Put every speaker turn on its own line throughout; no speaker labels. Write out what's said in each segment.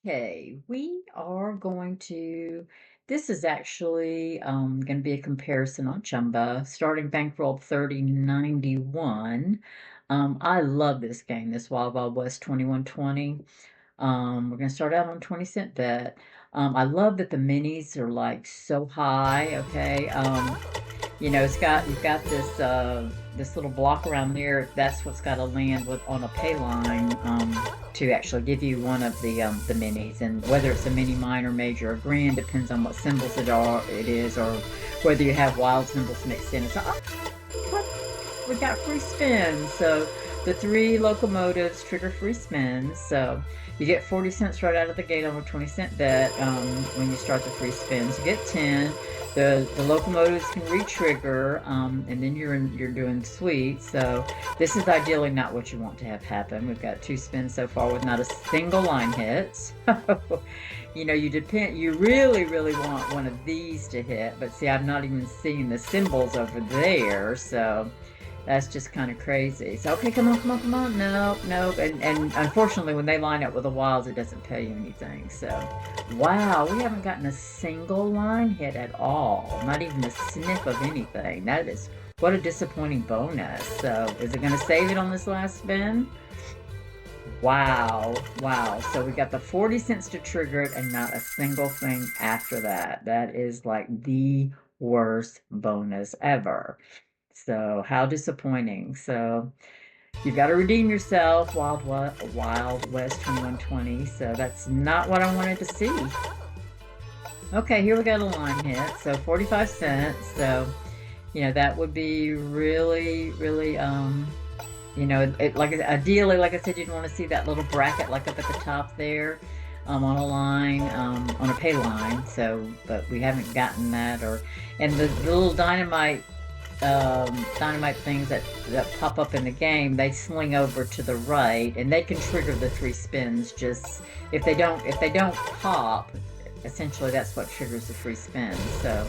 Okay, we are going to. This is actually going to be a comparison on Chumba, starting Bankroll 3091. I love this game, this Wild Wild West 2120. We're going to start out on 20-cent bet. I love that the minis are like so high, okay? You've got this little block around there. That's what's got to land with on a pay line to actually give you one of the minis. And whether it's a mini, minor, major, or grand depends on what symbols it is, or whether you have wild symbols mixed in. So, what? We got free spins. So the three locomotives trigger free spins. So you get 40 cents right out of the gate on a 20-cent bet when you start the free spins. You get 10. The locomotives can re-trigger, and then you're doing sweet. So this is ideally not what you want to have happen. We've got 2 spins so far with not a single line hit. You really, really want one of these to hit, but see, I'm not even seeing the symbols over there, so that's just kind of crazy. So, okay, come on, come on, come on. No, no. And unfortunately, when they line up with the wilds, it doesn't tell you anything. So, wow, we haven't gotten a single line hit at all. Not even a sniff of anything. That is, what a disappointing bonus. So, is it going to save it on this last spin? Wow, wow. So we got the 40 cents to trigger it and not a single thing after that. That is like the worst bonus ever. So how disappointing. So you've got to redeem yourself, Wild West 2120. So that's not what I wanted to see. Okay, here we got a line hit. So 45 cents. So, that would be really, really, ideally, like I said, you'd want to see that little bracket like up at the top there. On a line, on a pay line. So, but we haven't gotten that. And the little dynamite things that pop up in the game, they swing over to the right, and they can trigger the 3 spins. Just if they don't pop, essentially that's what triggers the free spin. So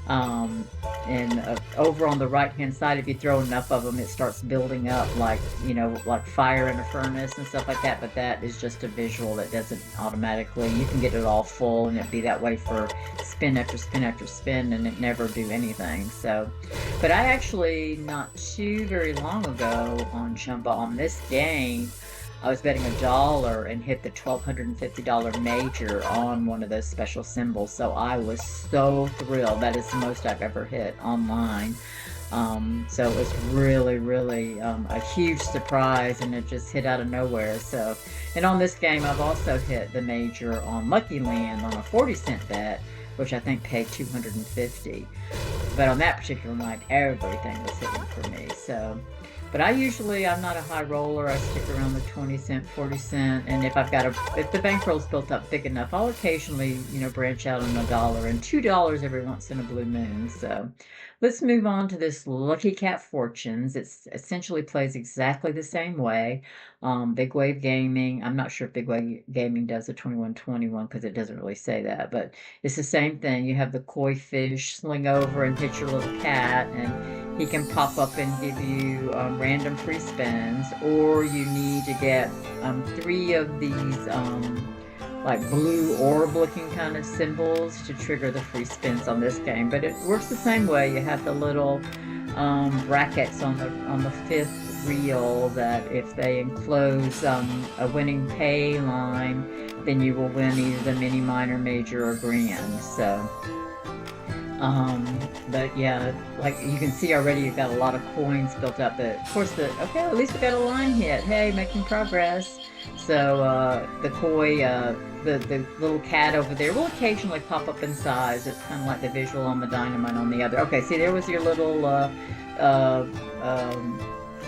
and over on the right hand side, if you throw enough of them, it starts building up like fire in a furnace and stuff like that. But that is just a visual that doesn't automatically. You can get it all full and it be that way for spin after spin after spin, and it never do anything. So, but I actually, not too very long ago on Chumba, on this game, I was betting $1 and hit the $1,250 major on one of those special symbols. So I was so thrilled. That is the most I've ever hit online. So it was really, really a huge surprise, and it just hit out of nowhere. So, and on this game, I've also hit the major on LuckyLand on a 40-cent bet, which I think paid 250. But on that particular night, everything was hitting for me. So. But I'm not a high roller. I stick around the 20 cent, 40 cent. And if the bankroll's built up big enough, I'll occasionally, branch out on $1 and $2 every once in a blue moon. So let's move on to this Lucky Cat Fortunes. It essentially plays exactly the same way. Big Wave Gaming. I'm not sure if Big Wave Gaming does a 2121 because it doesn't really say that, but it's the same thing. You have the koi fish sling over and hit your little cat, and he can pop up and give you random free spins, or you need to get 3 of these like blue orb looking kind of symbols to trigger the free spins on this game. But it works the same way. You have the little brackets on the 5th reel that if they enclose a winning pay line, then you will win either the mini, minor, major, or grand. So. But yeah, like you can see already, you've got a lot of coins built up. But of course, at least we got a line hit. Hey, making progress. So the koi, the little cat over there will occasionally pop up in size. It's kind of like the visual on the dynamite on the other. Okay, see, there was your little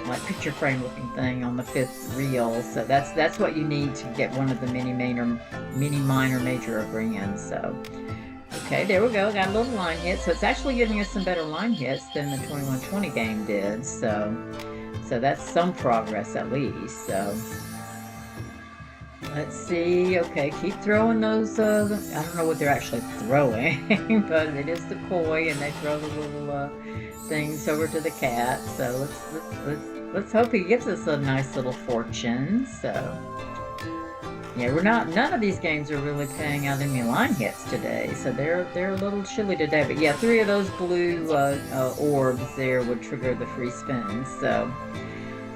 like picture frame looking thing on the 5th reel. So that's what you need to get one of the mini, minor, major, or grand. So. Okay, there we go. Got a little line hit. So it's actually giving us some better line hits than the 2120 game did. So that's some progress at least. So let's see. Okay, keep throwing those. I don't know what they're actually throwing, but it is the koi, and they throw the little things over to the cat. So let's hope he gives us a nice little fortune. So. Yeah, we're not. None of these games are really paying out any line hits today, so they're a little chilly today. But yeah, three of those blue orbs there would trigger the free spins. So,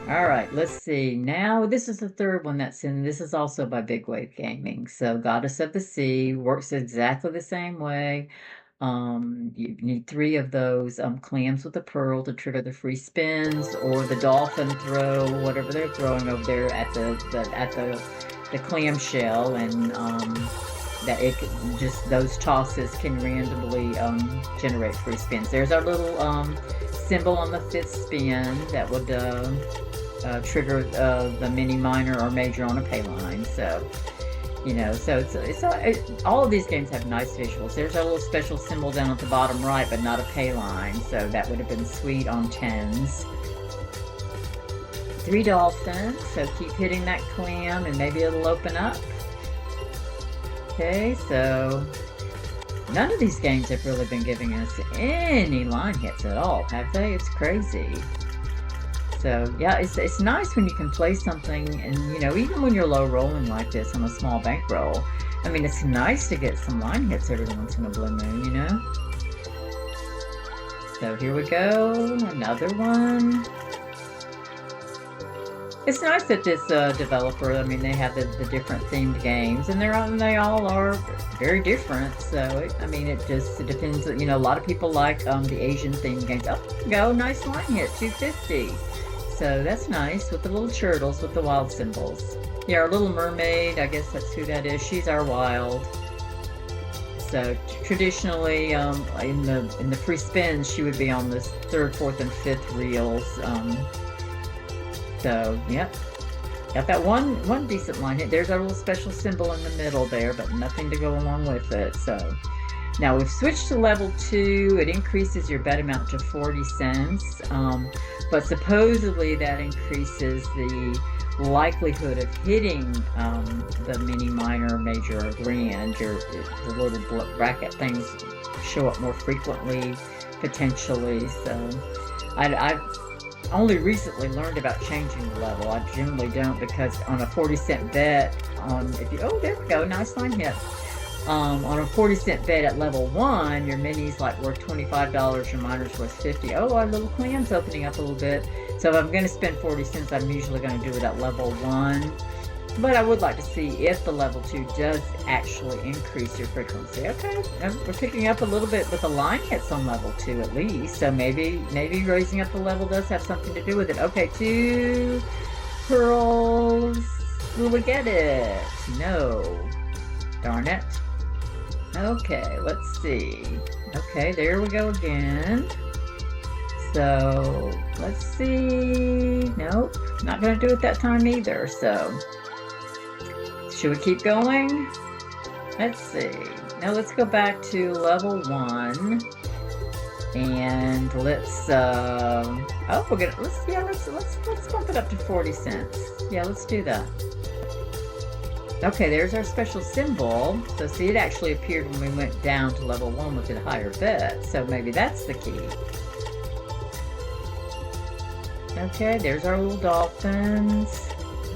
all right, let's see. Now this is the third one that's in. This is also by Big Wave Gaming. So, Goddess of the Sea works exactly the same way. You need three of those clams with a pearl to trigger the free spins, or the dolphin throw, whatever they're throwing over there at the clamshell, and that it just those tosses can randomly generate free spins. There's our little symbol on the fifth spin that would trigger the mini, minor, or major on a pay line. So. So all of these games have nice visuals. There's a little special symbol down at the bottom right, but not a pay line, so that would have been sweet on tens. Three dolphins, so keep hitting that clam and maybe it'll open up. Okay, so none of these games have really been giving us any line hits at all, have they? It's crazy. So yeah, it's nice when you can play something, and even when you're low rolling like this on a small bankroll, I mean, it's nice to get some line hits every once in a blue moon, So here we go, another one. It's nice that this developer, I mean, they have the different themed games, and they all are very different. So it just depends. A lot of people like the Asian themed games. Oh, there we go, nice line hit, 250. So that's nice with the little turtles with the wild symbols. Yeah, our little mermaid, I guess that's who that is. She's our wild. So traditionally, in the free spins, she would be on the third, fourth, and fifth reels. So yep, got that one decent line hit. There's our little special symbol in the middle there, but nothing to go along with it. So now we've switched to level 2. It increases your bet amount to 40 cents. But supposedly that increases the likelihood of hitting the mini, minor, major, or grand. The little bracket things show up more frequently, potentially. So I've only recently learned about changing the level. I generally don't, because on a 40-cent bet, there we go, nice line hit. On a 40-cent bet at level 1, your mini's like worth $25, your minor's worth $50. Oh, our little clam's opening up a little bit. So if I'm going to spend 40 cents, I'm usually going to do it at level 1. But I would like to see if the level 2 does actually increase your frequency. Okay, we're picking up a little bit with the line hits on level 2 at least. So maybe raising up the level does have something to do with it. Okay, 2 pearls. Will we get it? No. Darn it. Okay, let's see. Okay, there we go again. So, let's see. Nope, not going to do it that time either. So, should we keep going? Let's see. Now let's go back to level 1. And let's let's bump it up to 40 cents. Yeah, let's do that. Okay, there's our special symbol. So see, it actually appeared when we went down to level 1 with a higher bet. So maybe that's the key. Okay, there's our little dolphins.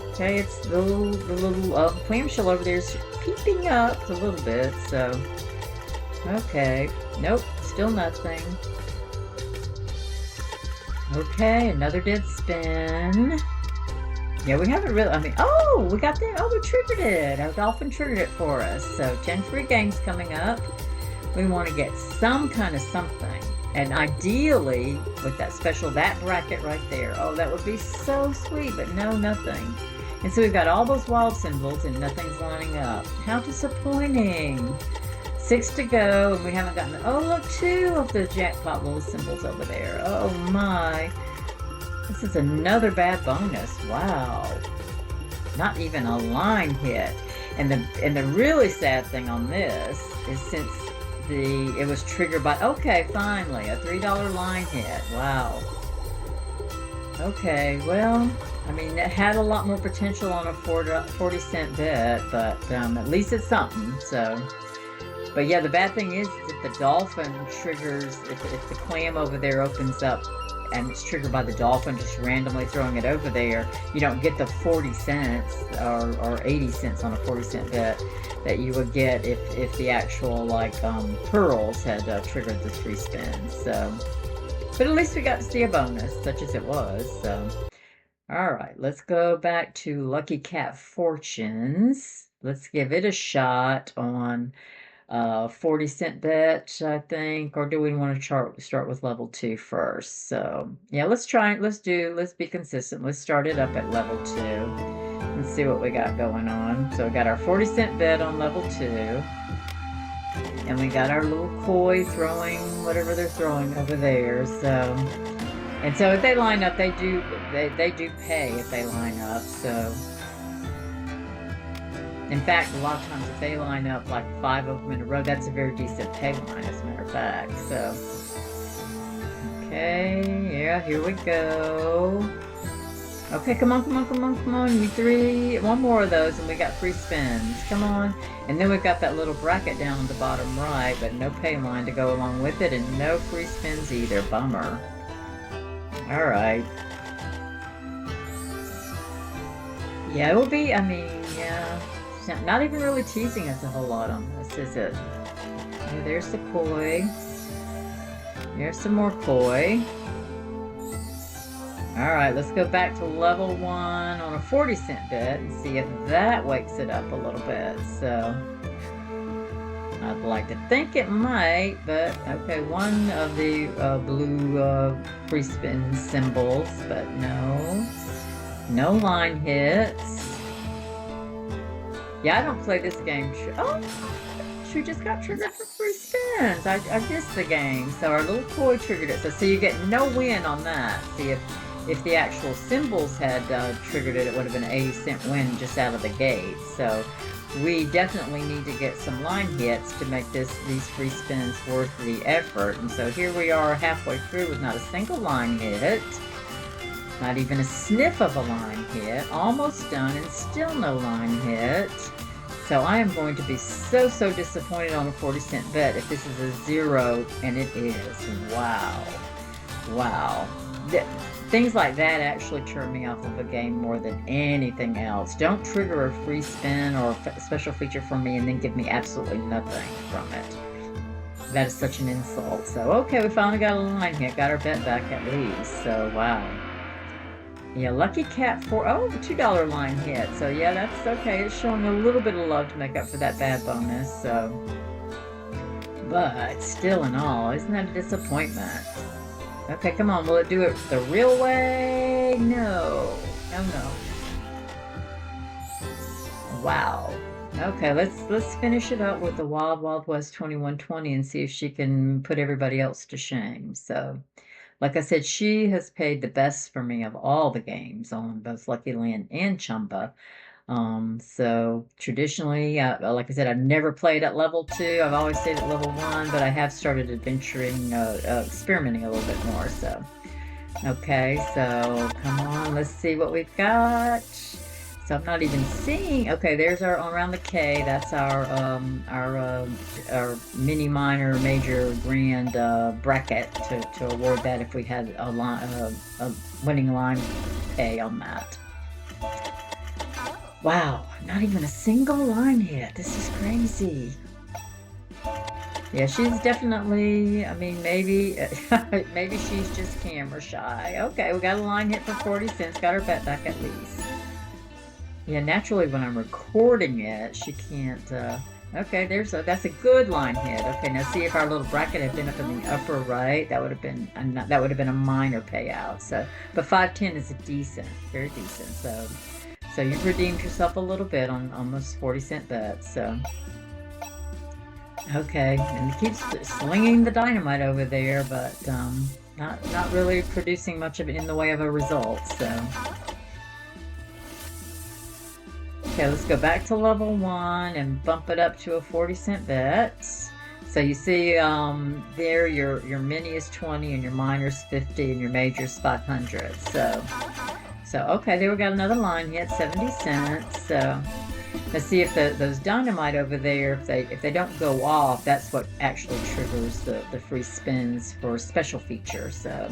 Okay, it's the little clamshell over there is peeping up a little bit. So, okay, nope, still nothing. Okay, another dead spin. Yeah, we haven't really, we got that. Oh, we triggered it. Our dolphin triggered it for us. So 10 free games coming up. We want to get some kind of something. And ideally, with that bracket right there. Oh, that would be so sweet, but no, nothing. And so we've got all those wild symbols and nothing's lining up. How disappointing. 6 to go, and we haven't gotten, look, 2 of the jackpot little symbols over there. Oh my. This is another bad bonus. Wow. Not even a line hit. And the really sad thing on this is since it was triggered by, okay, finally, a $3 line hit. Wow. Okay, well, it had a lot more potential on a 40-cent bet, but at least it's something, so. But yeah, the bad thing is if the dolphin triggers, if the clam over there opens up and it's triggered by the dolphin just randomly throwing it over there, you don't get the 40 cents or 80 cents on a 40-cent bet that you would get if the actual like pearls had triggered the 3 spins. So, but at least we got to see a bonus, such as it was. So, all right, let's go back to Lucky Cat Fortunes. Let's give it a shot on 40-cent bet, I think, or do we want to start with level 2 first? So yeah, let's be consistent. Let's start it up at level 2 and see what we got going on. So we got our 40-cent bet on level 2, and we got our little koi throwing whatever they're throwing over there. So, and so if they line up, they do pay if they line up. So in fact, a lot of times if they line up like 5 of them in a row, that's a very decent pay line, as a matter of fact. So, okay, yeah, here we go. Okay, come on. One more of those and we got free spins. Come on. And then we've got that little bracket down on the bottom right, but no pay line to go along with it and no free spins either. Bummer. All right. Yeah, it will be, I mean, yeah. Not even really teasing us a whole lot on this, is it? Yeah, there's the koi. There's some more koi. Alright, let's go back to level 1 on a 40-cent bet and see if that wakes it up a little bit. So, I'd like to think it might, but okay, one of the blue free spin symbols, but no. No line hits. Yeah, I don't play this game. Oh, she just got triggered for free spins. I missed the game. So our little koi triggered it. So you get no win on that. See, if the actual symbols had triggered it, it would have been an 80-cent win just out of the gate. So we definitely need to get some line hits to make these free spins worth the effort. And so here we are halfway through with not a single line hit. Not even a sniff of a line hit. Almost done and still no line hit. So I am going to be so disappointed on a 40-cent bet if this is a 0, and it is. Wow. Things like that actually turn me off of a game more than anything else. Don't trigger a free spin or a special feature for me and then give me absolutely nothing from it. That is such an insult. So, okay, we finally got a line hit. Got our bet back at least. So, wow. Yeah, Lucky Cat $2 line hit. So yeah, that's okay. It's showing a little bit of love to make up for that bad bonus. So, but still in all, isn't that a disappointment? Okay, come on. Will it do it the real way? No. Wow. Okay, let's finish it up with the Wild Wild West 2120 and see if she can put everybody else to shame. So, like I said, she has paid the best for me of all the games on both LuckyLand and Chumba. So traditionally, like I said, I've never played at level 2. I've always stayed at level 1, but I have started adventuring, experimenting a little bit more. So, okay, so come on, let's see what we've got. So I'm not even seeing. Okay, there's our around the K. That's our mini, minor, major, grand bracket to award that if we had a winning line A on that. Wow, not even a single line hit. This is crazy. Yeah, she's definitely. I mean, maybe she's just camera shy. Okay, we got a line hit for 40 cents. Got her bet back at least. Yeah, naturally when I'm recording it, she can't, okay, that's a good line hit. Okay, now see if our little bracket had been up in the upper right, that would have been a minor payout. So, but 510 is decent, very decent. So you've redeemed yourself a little bit on those 40-cent bets. So, okay, and it keeps slinging the dynamite over there, but not really producing much of it in the way of a result. So. Okay, let's go back to level 1 and bump it up to a 40-cent bet. So you see there your mini is 20 and your minor is 50 and your major is 500. So okay, there we got another line hit, 70 cents. So let's see if those dynamite over there, if they don't go off, that's what actually triggers the free spins for special features. So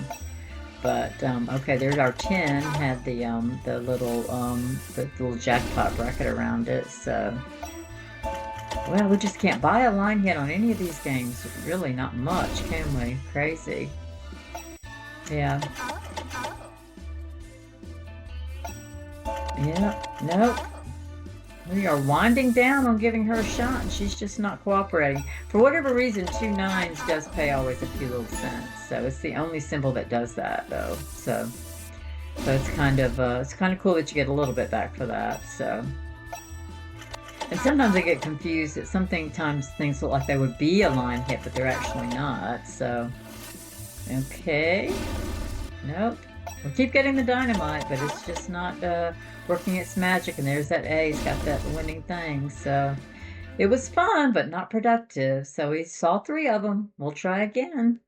But okay, there's our 10 had the little jackpot bracket around it. So well, we just can't buy a line hit on any of these games. Really, not much, can we? Crazy. Yeah. Yeah. Nope. We are winding down on giving her a shot, and she's just not cooperating. For whatever reason, 2 9s does pay always a few little cents. So it's the only symbol that does that, though. So it's kind of cool that you get a little bit back for that. So, and sometimes I get confused that sometimes things look like they would be a line hit, but they're actually not. So, okay, nope. We keep getting the dynamite, but it's just not working its magic. And there's that A. He's got that winning thing. So it was fun, but not productive. So we saw 3 of them. We'll try again.